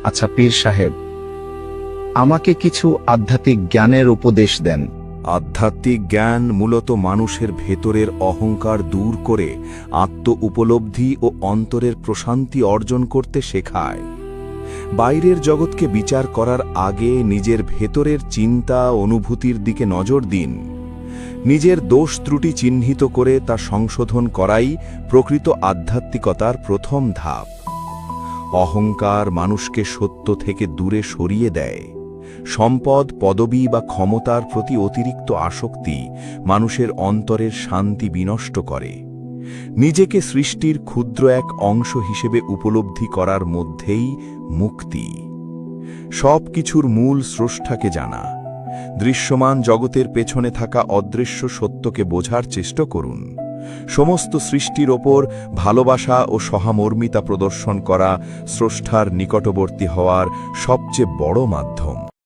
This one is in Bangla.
আচ্ছা পীর সাহেব, আমাকে কিছু আধ্যাত্মিক জ্ঞানের উপদেশ দেন। আধ্যাত্মিক জ্ঞান মূলত মানুষের ভেতরের অহংকার দূর করে আত্ম উপলব্ধি ও অন্তরের প্রশান্তি অর্জন করতে শেখায়। বাইরের জগৎকে বিচার করার আগে নিজের ভেতরের চিন্তা অনুভূতির দিকে নজর দিন। নিজের দোষ ত্রুটি চিহ্নিত করে তা সংশোধন করাই প্রকৃত আধ্যাত্মিকতার প্রথম ধাপ। অহংকার মানুষকে সত্য থেকে দূরে সরিয়ে দেয়। সম্পদ, পদবি বা ক্ষমতার প্রতি অতিরিক্ত আসক্তি মানুষের অন্তরের শান্তি বিনষ্ট করে। নিজেকে সৃষ্টির ক্ষুদ্র এক অংশ হিসেবে উপলব্ধি করার মধ্যেই মুক্তি। সব কিছুর মূল স্রষ্টাকে জানা। দৃশ্যমান জগতের পেছনে থাকা অদৃশ্য সত্যকে বোঝার চেষ্টা করুন। সমস্ত সৃষ্টির ওপর ভালোবাসা ও সহমর্মিতা প্রদর্শন করা স্রষ্টার নিকটবর্তী হওয়ার সবচেয়ে বড় মাধ্যম।